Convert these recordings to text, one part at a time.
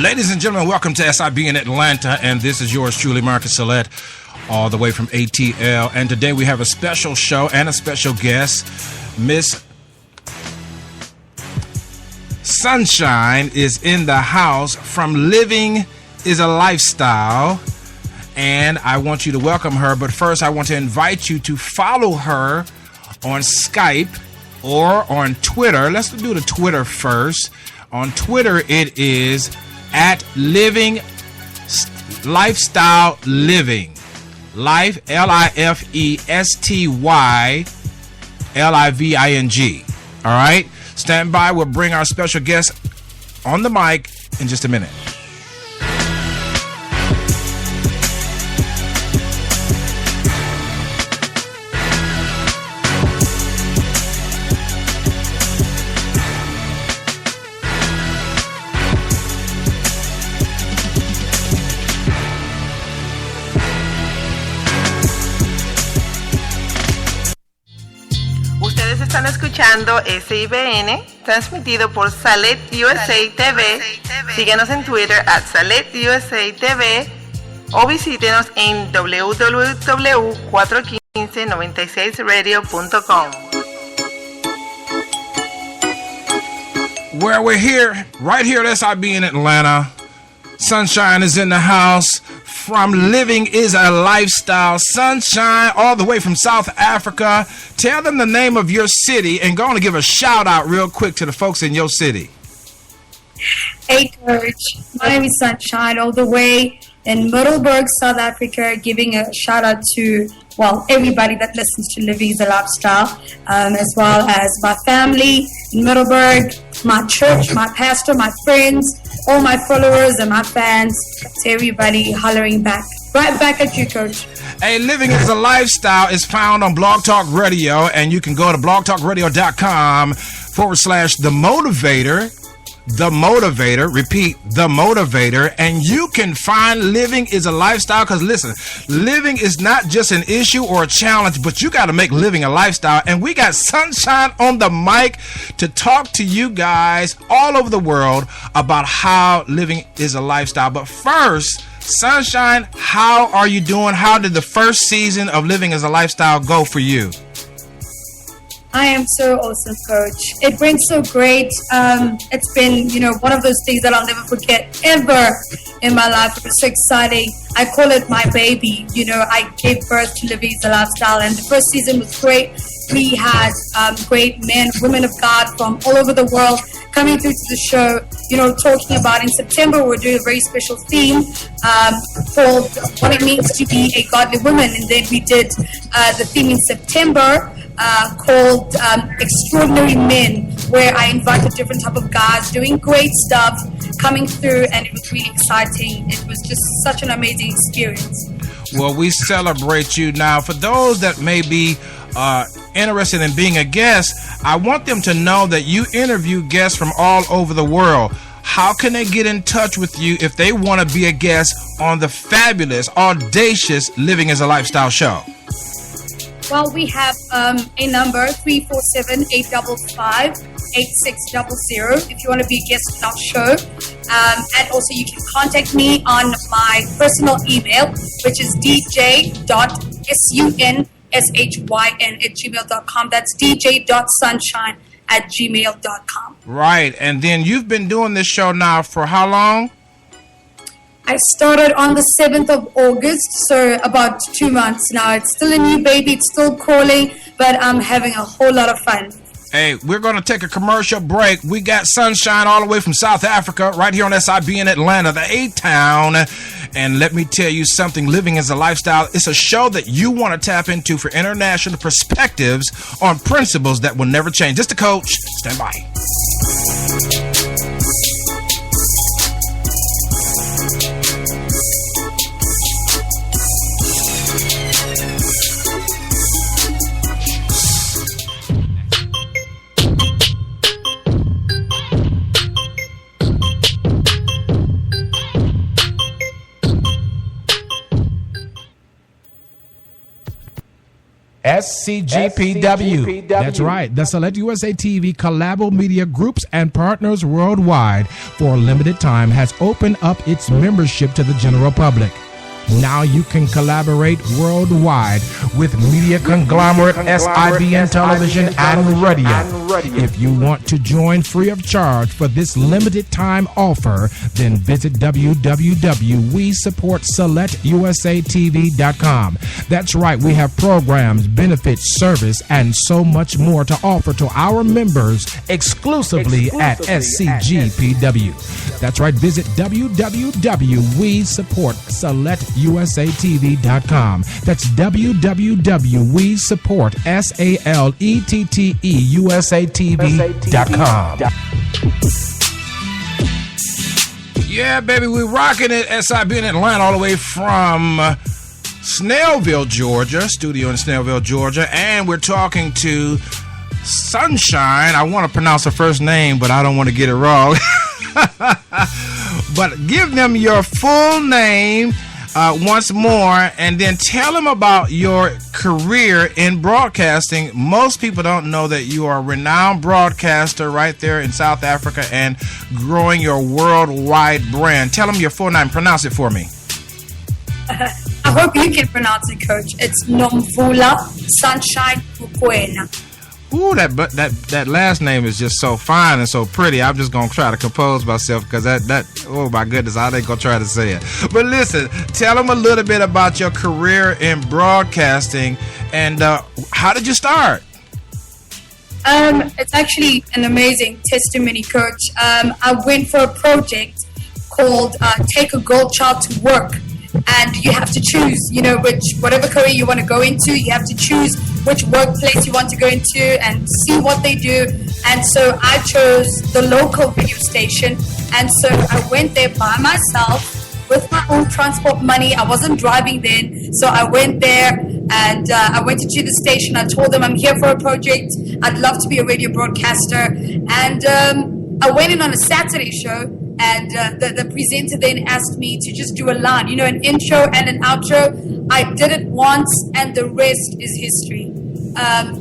Ladies and gentlemen, welcome to SIB in Atlanta, and this is yours truly, Marcus Salette, all the way from ATL. And today we have a special show and a special guest. Miss Sunshyn is in the house from Living is a Lifestyle, and I want you to welcome her. But first, I want to invite you to follow her on Skype or on Twitter. Let's do the Twitter first. On Twitter, it is at Living Lifestyle Living. Life, LIFESTY LIVING. All right? Stand by. We'll bring our special guest on the mic in just a minute. Están escuchando SIBN, transmitido por Salette USA TV. Síguenos en Twitter @Salette USA TV o visítenos en www.41596radio.com. Where we're here, right here at SIB in Atlanta. Sunshyn is in the house from Living is a Lifestyle. Sunshyn, all the way from South Africa. Tell them the name of your city and go on and give a shout out real quick to the folks in your city. Hey, Coach. My name is Sunshyn, all the way in Middelburg, South Africa, giving a shout out to, well, everybody that listens to Living is a Lifestyle, as well as my family in Middelburg, my church, my pastor, my friends, all my followers and my fans, to everybody hollering back. Right back at you, Coach. Hey, Living is a Lifestyle is found on Blog Talk Radio, and you can go to blogtalkradio.com/The Motivator. The Motivator, repeat, The Motivator, and you can find Living is a Lifestyle, because listen, living is not just an issue or a challenge, but you got to make living a lifestyle. And we got Sunshyn on the mic to talk to you guys all over the world about how living is a lifestyle. But first, Sunshyn, how are you doing? How did the first season of Living as a Lifestyle go for you? I am so awesome, Coach. It went so great. It's been, one of those things that I'll never forget ever in my life. It was so exciting. I call it my baby. I gave birth to Living as a Lifestyle, and the first season was great. We had great men, women of God from all over the world coming through to the show, talking about in September, we're doing a very special theme called what it means to be a godly woman. And then we did the theme in September called Extraordinary Men, where I invited different type of guys doing great stuff coming through, and it was really exciting. It was just such an amazing experience. Well, we celebrate you. Now, for those that may be interested in being a guest, I want them to know that you interview guests from all over the world. How can they get in touch with you if they want to be a guest on the fabulous, audacious Living as a Lifestyle show? Well, we have a number, 347-855-8600, if you want to be a guest on our show. And also you can contact me on my personal email, which is dj.sunshyn@gmail.com. That's dj.sunshyn@gmail.com. Right. And then you've been doing this show now for how long? I started on the 7th of August, so about 2 months now. It's still a new baby, it's still crawling, but I'm having a whole lot of fun. Hey, we're going to take a commercial break. We got Sunshyn all the way from South Africa, right here on SIB in Atlanta, the A-Town. And let me tell you something, Living as a Lifestyle, it's a show that you want to tap into for international perspectives on principles that will never change. Just a coach. Stand by. SCGPW. That's right. The Select USA TV Collabo Media Groups and Partners Worldwide for a limited time has opened up its membership to the general public. Now you can collaborate worldwide with media conglomerate SIBN Television and Radio. If you want to join free of charge for this limited time offer, then visit www.WeSupportSelectUSATV.com. That's right, we have programs, benefits, service, and so much more to offer to our members exclusively at SCGPW. That's right, visit www.WeSupportSelectUSATV.com. That's www.WeSupportSaletTVUSATV.com. Yeah, baby, we're rocking it. SIB in Atlanta, all the way from Snellville, Georgia, studio in Snellville, Georgia, and we're talking to Sunshyn. I want to pronounce her first name, but I don't want to get it wrong. But give them your full name once more, and then tell them about your career in broadcasting. Most people don't know that you are a renowned broadcaster right there in South Africa and growing your worldwide brand. Tell them your full name. Pronounce it for me. I hope you can pronounce it, Coach. It's Nomvula Sunshyn Mokoena. Ooh, that last name is just so fine and so pretty. I'm just gonna try to compose myself because that oh my goodness, I ain't gonna try to say it. But listen, tell them a little bit about your career in broadcasting and how did you start? It's actually an amazing testimony, Coach. I went for a project called Take a Girl Child to Work. And you have to choose, whatever career you want to go into, you have to choose which workplace you want to go into and see what they do. And so I chose the local radio station. And so I went there by myself with my own transport money. I wasn't driving then. So I went there and I went into the station. I told them I'm here for a project. I'd love to be a radio broadcaster. And I went in on a Saturday show. And the presenter then asked me to just do a line, an intro and an outro. I did it once, and the rest is history.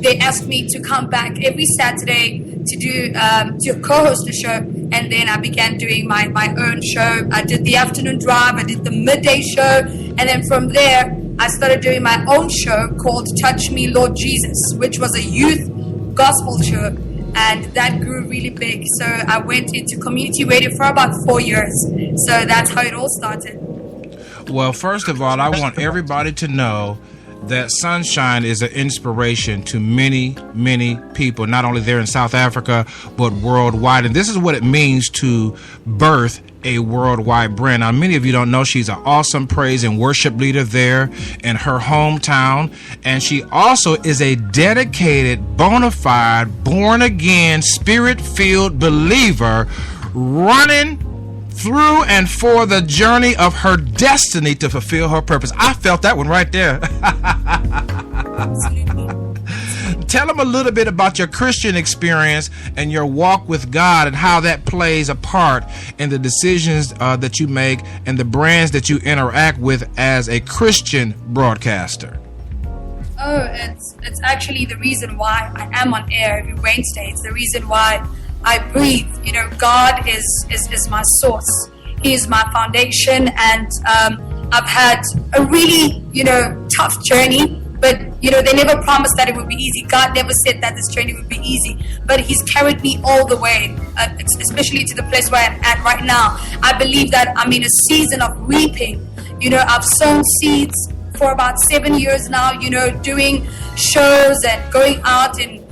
They asked me to come back every Saturday to do to co-host a show, and then I began doing my own show. I did the afternoon drive, I did the midday show, and then from there, I started doing my own show called Touch Me, Lord Jesus, which was a youth gospel show. And that grew really big. So I went into community radio for about 4 years. So that's how it all started. Well, first of all, I want everybody to know that Sunshyn is an inspiration to many, many people, not only there in South Africa, but worldwide. And this is what it means to birth a worldwide brand. Now, many of you don't know she's an awesome praise and worship leader there in her hometown. And she also is a dedicated, bona fide, born-again, spirit-filled believer running through and for the journey of her destiny to fulfill her purpose. I felt that one right there. Tell them a little bit about your Christian experience and your walk with God and how that plays a part in the decisions that you make and the brands that you interact with as a Christian broadcaster. Oh, it's actually the reason why I am on air every Wednesday. It's the reason why I breathe. God is my source. He is my foundation, and I've had a really, tough journey. But, they never promised that it would be easy. God never said that this journey would be easy. But He's carried me all the way, especially to the place where I'm at right now. I believe that I'm in a season of reaping. I've sown seeds for about 7 years now, doing shows and going out and,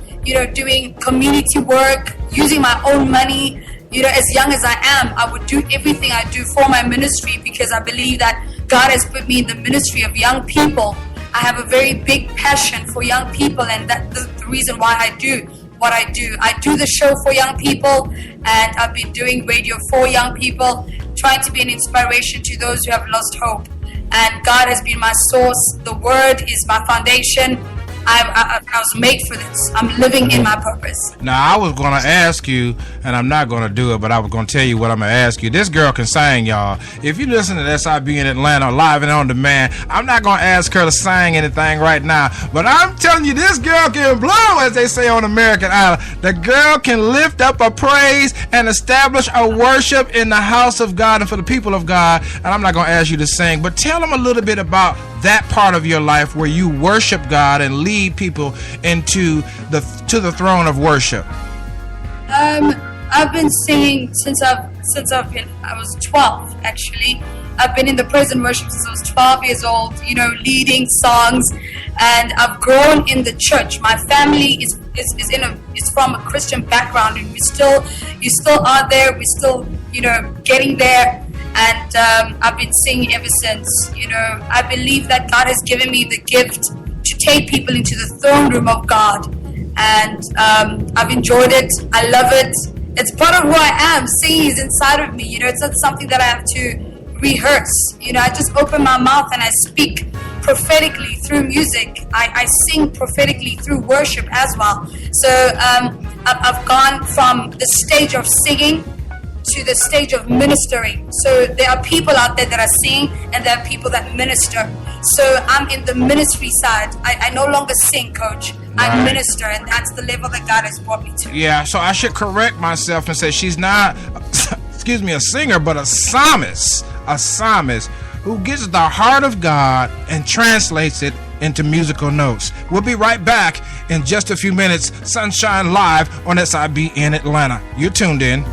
doing community work, using my own money. As young as I am, I would do everything I do for my ministry because I believe that God has put me in the ministry of young people. I have a very big passion for young people, and that's the reason why I do what I do. I do the show for young people, and I've been doing radio for young people, trying to be an inspiration to those who have lost hope. And God has been my source. The Word is my foundation. I was made for this. I'm living in my purpose. Now, I was going to ask you, and I'm not going to do it, but I was going to tell you what I'm going to ask you. This girl can sing, y'all. If you listen to SIB in Atlanta live and on demand, I'm not going to ask her to sing anything right now, but I'm telling you, this girl can blow, as they say on American Idol. The girl can lift up a praise and establish a worship in the house of God and for the people of God. And I'm not going to ask you to sing, but tell them a little bit about that part of your life where you worship God and lead people into the throne of worship. I've been singing since I was 12, actually. I've been in the praise and worship since I was 12 years old, leading songs, and I've grown in the church. My family is from a Christian background, and you still are there. We're still, getting there. And I've been singing ever since. I believe that God has given me the gift to take people into the throne room of God. And I've enjoyed it. I love it. It's part of who I am. Singing is inside of me. It's not something that I have to rehearse. I just open my mouth and I speak prophetically through music. I sing prophetically through worship as well. So I've gone from the stage of singing to the stage of ministering. So there are people out there that are singing, and there are people that minister. So I'm in the ministry side. I no longer sing, coach. I minister, and that's the level that God has brought me to. Yeah, so I should correct myself and say she's not, a singer, but a psalmist. A psalmist who gets the heart of God and translates it into musical notes. We'll be right back in just a few minutes. Sunshine Live on SIB in Atlanta. You're tuned in.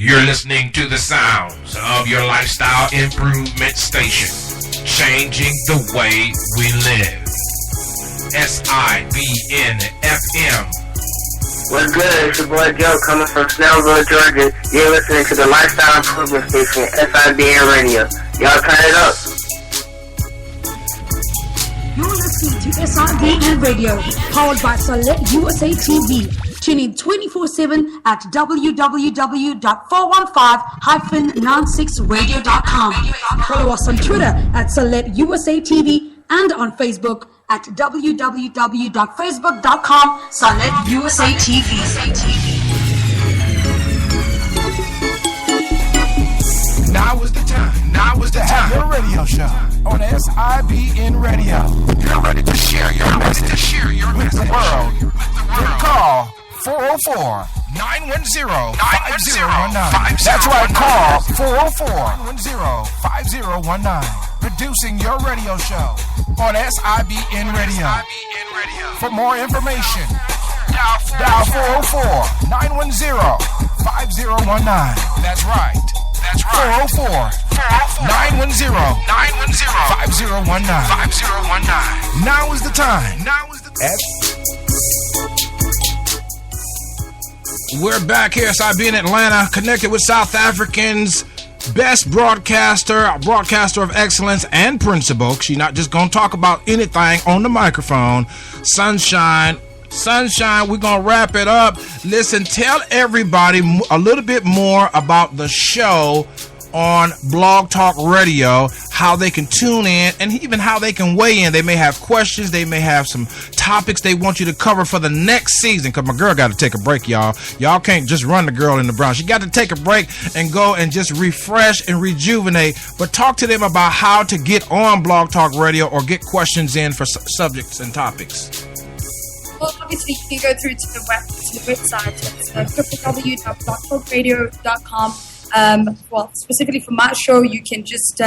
You're listening to the sounds of your lifestyle improvement station, changing the way we live. SIBN FM. What's good? It's your boy Joe coming from Snellville, Georgia. You're listening to the lifestyle improvement station, SIBN Radio. Y'all turn it up. You're listening to SIBN Radio, powered by Select USA TV. Tune in 24/7 at www.415-96radio.com. Follow us on Twitter at Select USA TV and on Facebook at www.facebook.com/Select USA TV. Now is the time. Now is the time. Your radio show on SIBN Radio. You're ready to share your message with the world. Call 404-910-5019. That's right, call 404-910-5019. Producing your radio show on SIBN Radio. For more information, dial 404-910-5019. That's right. 404-910-5019. Now is the time. We're back here, SIB in Atlanta, connected with South Africa's best broadcaster of excellence and principle. She's not just going to talk about anything on the microphone. Sunshine, we're going to wrap it up. Listen, tell everybody a little bit more about the show on Blog Talk Radio, how they can tune in, and even how they can weigh in. They may have questions. They may have some topics they want you to cover for the next season, because my girl got to take a break, y'all. Y'all can't just run the girl in the brown. She got to take a break and go and just refresh and rejuvenate. But talk to them about how to get on Blog Talk Radio or get questions in for subjects and topics. Well, obviously, you can go through to the website. It's www.blogtalkradio.com. Well, specifically for my show, you can just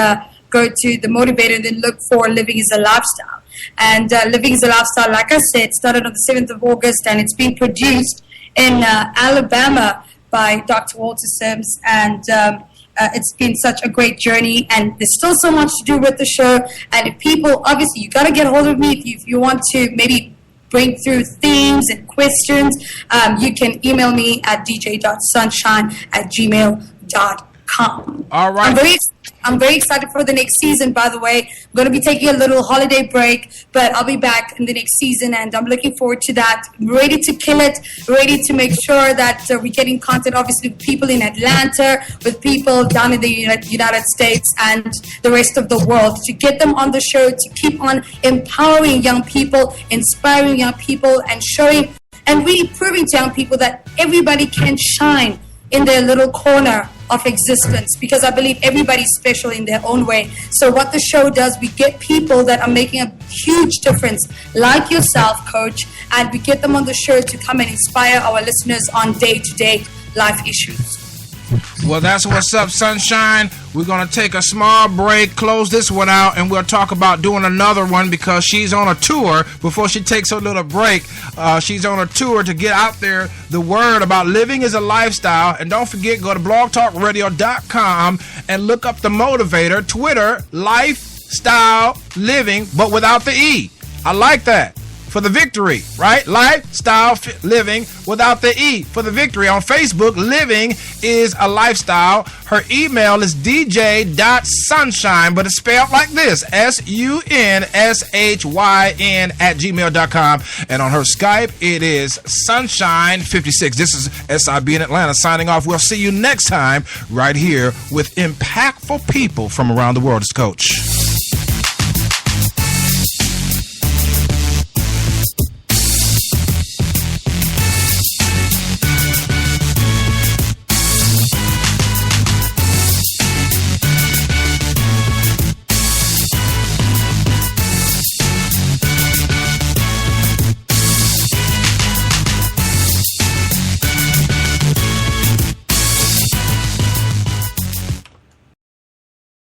go to The Motivator and then look for Living is a Lifestyle. And Living is a Lifestyle, like I said, started on the 7th of August, and it's been produced in Alabama by Dr. Walter Sims. And it's been such a great journey, and there's still so much to do with the show. And if people, obviously, you got to get a hold of me if you want to maybe bring through themes and questions. You can email me at dj.sunshine@gmail.com. All right. I'm very excited I'm very excited for the next season, by the way. I'm going to be taking a little holiday break, but I'll be back in the next season, and I'm looking forward to that. I'm ready to kill it, ready to make sure that we're getting content, obviously, with people in Atlanta, with people down in the United States and the rest of the world, to get them on the show, to keep on empowering young people, inspiring young people, and showing and really proving to young people that everybody can shine in their little corner of existence, because I believe everybody's special in their own way. So what the show does, we get people that are making a huge difference, like yourself, Coach, and we get them on the show to come and inspire our listeners on day-to-day life issues. Well, that's what's up, Sunshine. We're going to take a small break, close this one out, and we'll talk about doing another one because she's on a tour. Before she takes her little break, she's on a tour to get out there the word about living is a lifestyle. And don't forget, go to blogtalkradio.com and look up the motivator, Twitter, lifestyle living, but without the E. I like that. For the victory, right? Lifestyle living without the E for the victory. On Facebook, living is a lifestyle. Her email is dj.sunshyn, but it's spelled like this, sunshyn@gmail.com. And on her Skype, it is Sunshyn56. This is SIB in Atlanta signing off. We'll see you next time right here with impactful people from around the world. It's Coach.